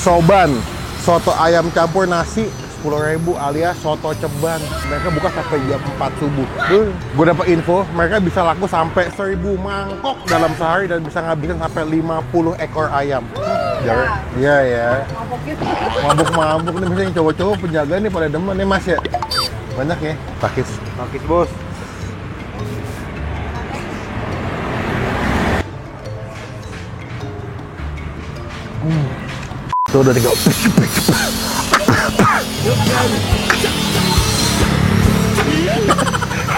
Soban, soto ayam campur nasi 10.000 alias soto ceban. Mereka buka sampai jam 4 subuh. Gue dapat info, mereka bisa laku sampai 1000 mangkok dalam sehari dan bisa ngabisin sampai 50 ekor ayam. Iya ya. Mabuk-mabuk nih misalnya cowok-cowok penjaga nih pada demen nih Mas ya. Banyak ya. Takis bos. Tuh udah tinggal.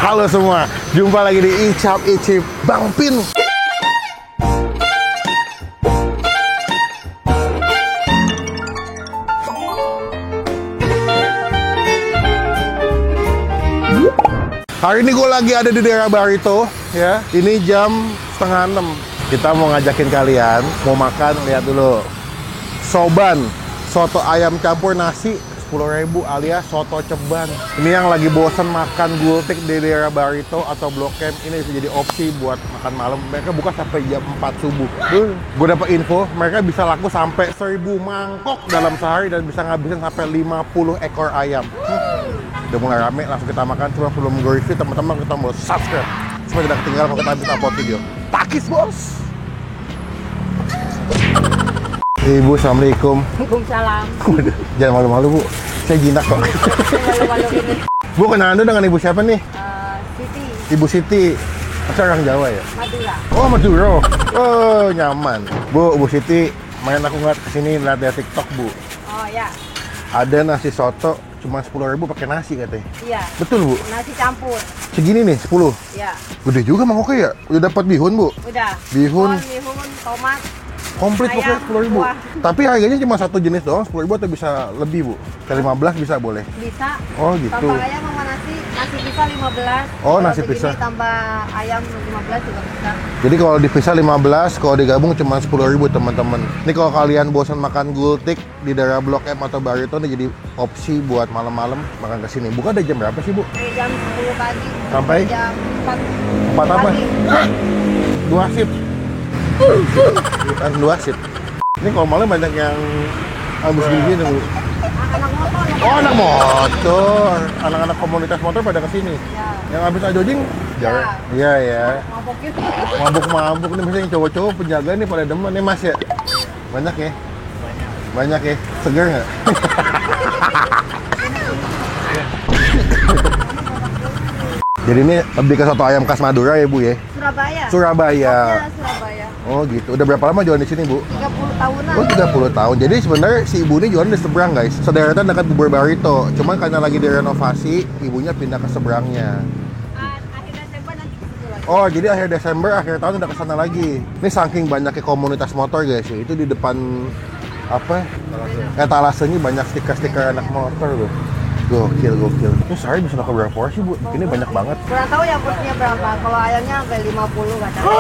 Halo semua, jumpa lagi di Icap Icip Bang Pin. Hari ini gue lagi ada di daerah Barito ya. Ini jam 5:30. Kita mau ngajakin kalian mau makan, lihat dulu. Soban, soto ayam campur nasi 10.000 alias soto ceban. Ini yang lagi bosen makan gultik di daerah Barito atau Blok M, ini bisa jadi opsi buat makan malam. Mereka buka sampai jam 4 subuh. Gue dapat info, mereka bisa laku sampai 1000 mangkok dalam sehari dan bisa ngabisin sampai 50 ekor ayam. Udah mulai rame, langsung kita makan. Cuma sebelum gue review, teman-teman kita mau subscribe supaya tidak ketinggalan kalau kita bisa upload video. Takis bos! Ibu, assalamualaikum. Waalaikumsalam. Jangan malu-malu bu, saya jinak kok. Malu-malu ini. Bu, kenalan dengan ibu siapa nih? Siti. Ibu Siti. Masa orang Jawa ya? Madura. Oh, Madura. Oh, nyaman. Bu, Ibu Siti, main aku ngeliat kesini lihat dari TikTok bu. Oh ya. Ada nasi soto cuma 10.000 pakai nasi katanya. Iya. Betul bu? Nasi campur. Segini nih 10. Iya. Gede juga mangkoknya ya. Udah dapat bihun bu? Udah. Bihun. Bihun, tomat. Komplit pokoknya 10.000. Tapi harganya cuma satu jenis doang 10.000 atau bisa lebih bu? Ke 15 bisa boleh? Bisa. Oh gitu. Tambah ayam sama nasi. Nasi pisah 15. Oh, kalau nasi begini pisah. Tambah ayam 15 juga bisa. Jadi kalau dipisah 15, kalau digabung cuma 10.000 teman-teman. Ini kalau kalian bosan makan gultik di daerah Blok M atau Barito, ini jadi opsi buat malam-malam makan kesini. Buka ada jam berapa sih bu? Dari jam 10 pagi. Sampai? Jam 4. 4 apa? Pagi. 2 shift. Bukan 2 shift. Ini kalau malam banyak yang habis gini bu. Anak motor. Oh anak motor, anak-anak komunitas motor pada kesini. Ya. Yang habis ajojing, jarang. Iya ya. Mabuknya. Mabuk-mabuk nih misalnya cowok-cowok penjaga nih pada demen nih Mas ya. Banyak ya. Banyak ya. Seger nggak? Jadi ini lebih ke soto ayam khas Madura ya Bu ya? Surabaya. Surabaya. Ya, Surabaya. Oh gitu. Udah berapa lama jualan di sini Bu? 30 tahunan. Oh 30 tahun. Jadi sebenarnya si ibu ini jualan di seberang guys. Sederetan dekat Bubur Barito. Cuman karena lagi direnovasi, ibunya pindah ke seberangnya. Akhir Desember nanti ke situ lagi. Oh jadi akhir Desember, akhir tahun udah kesana lagi. Ini saking banyaknya komunitas motor guys ya. Itu di depan apa? Etalasenya banyak stiker-stiker anak motor loh. Gokil. Ini sehari bisa laku berapa porsi bu? Ini banyak banget. Kurang tahu ya porsinya berapa. Kalau ayamnya sampai 50 katanya.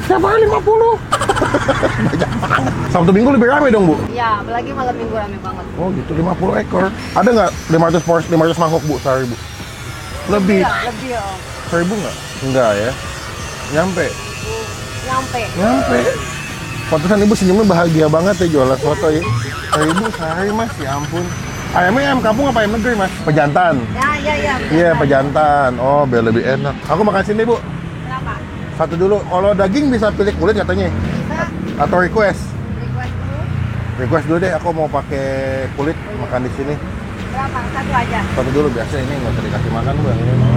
Tiap hari 50? Banyak banget. Sabtu Minggu lebih rame dong bu? Iya, apalagi malam minggu rame banget. Oh gitu, 50 ekor. Ada nggak 500 porsi, 500 mangkok bu sehari bu? Lebih? Iya, lebih ya. 1000 nggak? Enggak ya? Nyampe? Nyampe. Pantesan ibu senyumnya bahagia banget ya jualan soto ya. 1000 sehari mas, ya ampun. Ayamnya ayam kampung apa ayam negeri mas? Pejantan? Ya. Iya pejantan. Oh biar lebih enak. Aku makan sini bu. Berapa? Satu dulu. Kalau daging bisa pilih kulit katanya? Bisa. Atau request? Request dulu. Request dulu deh. Aku mau pakai kulit makan di sini. Berapa? Satu aja. Satu dulu biasa ini nggak usah dikasih makan bu. Yang ini.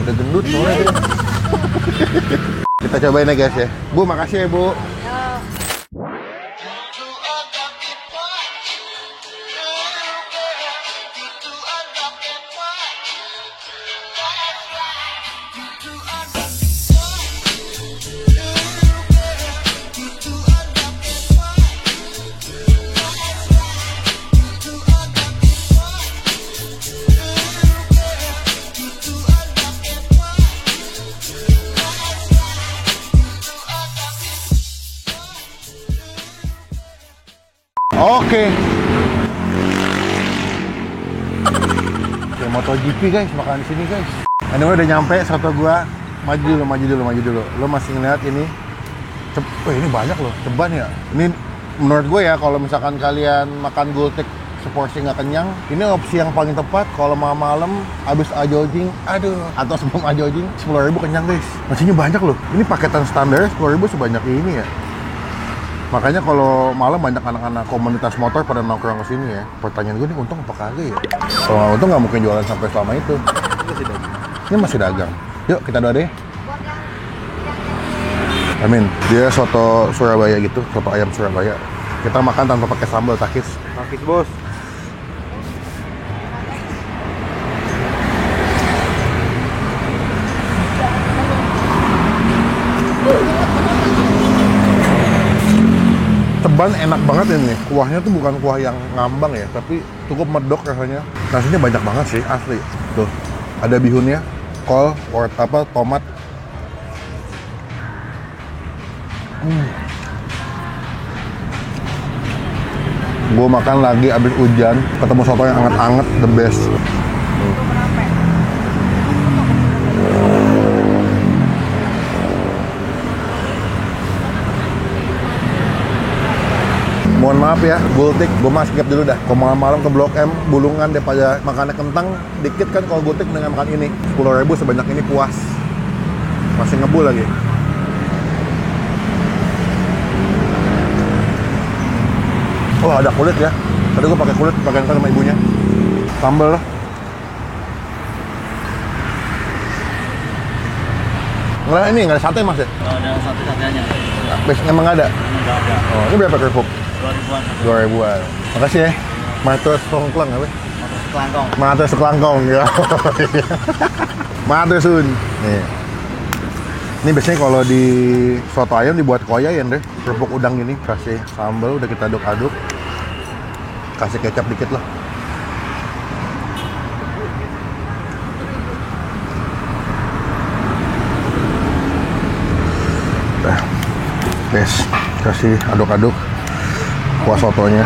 Udah gendut soalnya dia. Kita cobain ya guys ya. Bu makasih ya bu. Ya. Oke. Oke, MotoGP guys, makan di sini guys. Anyway udah nyampe soto gua. Maju dulu. Lo masih ngeliat ini? Wah ini banyak loh, ceban ya. Ini menurut gue ya, kalau misalkan kalian makan gultik seporsi nggak kenyang, ini opsi yang paling tepat kalau malam abis ajojing, atau sebelum ajojing, 10.000 kenyang guys. Nasinya banyak loh. Ini paketan standar 10.000 sebanyak ini ya. Makanya kalau malam banyak anak-anak komunitas motor pada nongkrong ke sini ya. Pertanyaan gue nih, untung apa kagak ya? Kalau nggak untung nggak mungkin jualan sampai selama itu. Ini masih dagang. Yuk kita doa deh. Amin. Dia soto Surabaya gitu, soto ayam Surabaya. Kita makan tanpa pakai sambal, takis. Takis bos. Ceban enak banget ini. Kuahnya tuh bukan kuah yang ngambang ya, tapi cukup medok rasanya. Nasinya banyak banget sih, asli. Tuh, ada bihunnya, kol, tomat. Gue makan lagi abis hujan, ketemu soto yang hangat-hangat, the best. Mohon maaf ya, gultik, gue mas skip dulu dah. Kalau malam-malam ke Blok M, Bulungan daripada makannya kentang, dikit kan kalau gultik dengan makan ini. 10.000 sebanyak ini puas. Masih ngebul lagi. Oh, ada kulit ya. Tadi gue pakai kulit, pakai sama ibunya. Sambal. Nggak, ini nggak ada sate mas ya? Nggak ada sate-satenya. Biasanya emang nggak ada? Nggak ada. Oh, ini berapa kerupuk? 2.000-an. 2.000-an. Makasih ya. Matur songklang apa? Kelangkong. Matur sekelangkong ya. Matur sun. Nih. Ini biasanya kalau di soto ayam dibuat koyayan deh. Kerupuk udang ini kasih sambal, udah kita aduk-aduk. Kasih kecap dikit lah. Nah, yes, kasih aduk-aduk kuah sotonya.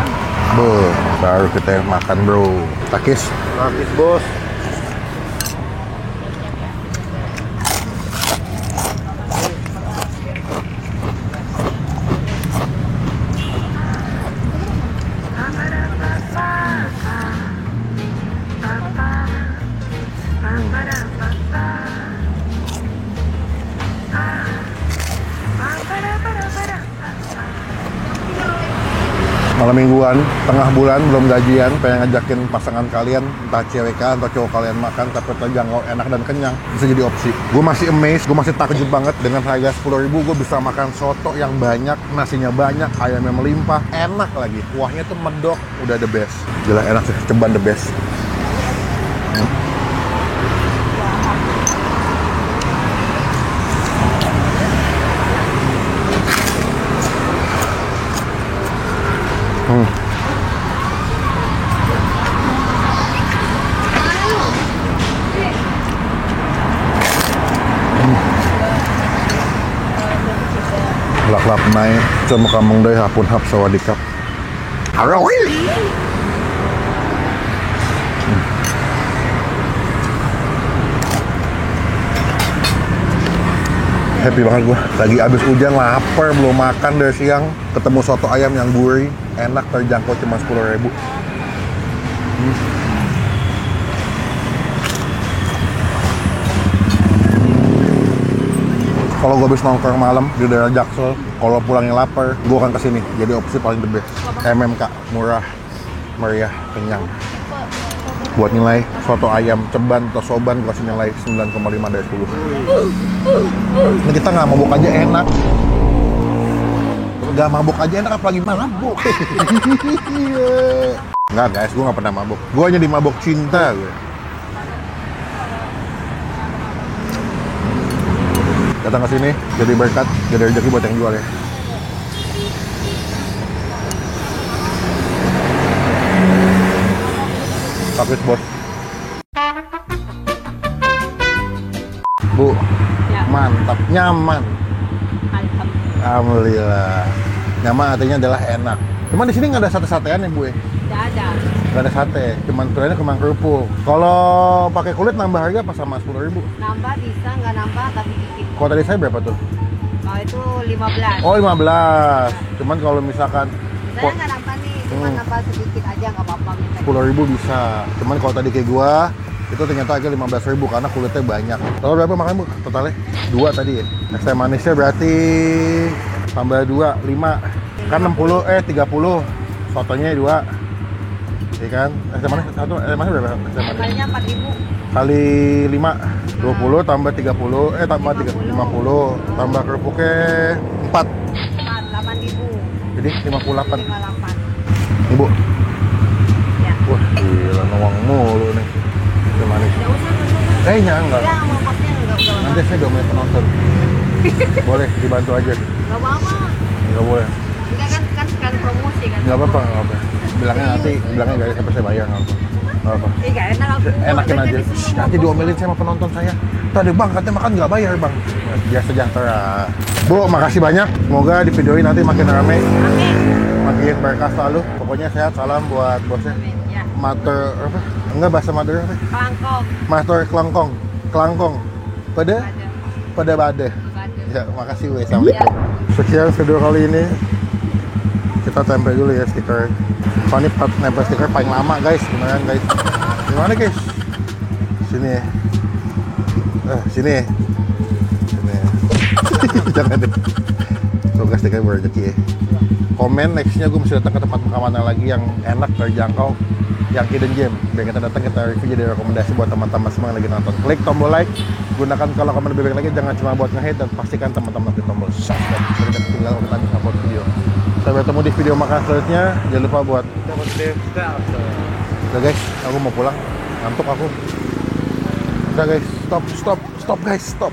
Baru kita makan bro. Takis. Takis bos. Malam mingguan, tengah bulan, belum gajian, pengen ngajakin pasangan kalian, entah cewek kalian atau cowok kalian makan, tapi terjangkau, enak dan kenyang, bisa jadi opsi. Gue masih amazed, gue masih takjub banget dengan harga 10.000 gue bisa makan soto yang banyak, nasinya banyak, ayamnya melimpah, enak lagi, kuahnya tuh medok, udah the best. Gila enak sih, Ceban the best. Lak-lak naik, cuma kampung deh hapun hap sawadikap. Arawil. Happy banget gua. Lagi abis hujan, lapar, belum makan dari siang. Ketemu soto ayam yang gurih, enak, terjangkau cuma 10.000. Kalau gue habis nongkrong malam di daerah Jaksel, kalau pulangnya lapar, gue akan kesini. Jadi opsi paling the best. MMK, murah, meriah, kenyang. Buat nilai soto ayam Ceban atau Soban, gue kasih nilai 9,5 dari 10. Ini kita nggak mabuk aja enak. Nggak mabuk aja enak, apalagi mabuk. Nggak guys, gue nggak pernah mabuk. Gue hanya di mabuk cinta gue. Datang ke sini jadi berkat, jadi rezeki buat yang jual ya. Takis bos. Bu, Ya. mantap, nyaman. Alhamdulillah. Nyaman artinya adalah enak. Cuman di sini nggak ada sate-satean ya bu ya? Nggak ada. Nggak ada sate, cuman pilihannya kemang kerupuk. Kalau pakai kulit nambah harga apa sama 10.000? Nambah bisa, nggak nambah tapi dikit. Kalau tadi saya berapa tuh? Kalau itu 15. Oh 15. Cuman kalau misalkan Saya nggak nambah nih, cuma nambah sedikit aja nggak apa-apa. 10.000 bisa. Cuman kalau tadi kayak gua itu ternyata harga 15.000 karena kulitnya banyak. Total berapa makan bu? Totalnya 2 tadi ya. Es teh manisnya berarti tambah 2, 5. Kan 60, 30. Sotonya 2. Iya kan? Es teh manis satu, es teh manis berapa? Es teh manis. Totalnya 4.000. Kali 5, 20 tambah 30, tambah 50. Tambah kerupuknya 4. 8.000. Jadi 58. 58. Ibu. Ya. Wah, gila nawang mulu nih. Es teh manis. Nggak usah, nggak usah. Enggak. Enggak, mau pasnya enggak usah. Nanti saya domain penonton. Boleh dibantu aja. Nggak apa-apa. Nggak boleh. Enggak kan sekali promosi kan. Nggak apa-apa, nggak apa. Bilangnya nggak sampai saya bayar nggak apa. Nggak apa. Nggak enak aku. Enakin aja. Shh, nanti diomelin sama penonton saya. Tadi bang katanya makan nggak bayar bang. Biar sejahtera. Bu, makasih banyak. Semoga di video ini nanti makin rame, Oke. makin berkah selalu. Pokoknya sehat. Salam buat bosnya. Amin. Ya. Mater apa? Enggak bahasa Mater apa? Kelangkong. Mater kelangkong. Pada Bade. bade. Bade. Ya, makasih weh. Assalamualaikum. Sekian video kali ini. Kita tempel dulu ya stiker. Oh, ini nempel stiker paling lama guys, beneran guys. Gimana guys? Sini. Sini. Jangan deh. Semoga stiker berrezeki ya. Komen nextnya gue mesti datang ke tempat makan mana lagi yang enak, terjangkau, yang hidden gem. Biar kita datang, kita review jadi rekomendasi buat teman-teman semua yang lagi nonton. Klik tombol like, gunakan kalau komen lebih baik lagi, jangan cuma buat nge-hate, dan pastikan teman-teman klik tombol subscribe. Jadi kita tinggal kita bisa upload video. Sampai bertemu di video makan selanjutnya. Jangan lupa buat udah guys, aku mau pulang, ngantuk aku. Udah guys, stop guys, stop.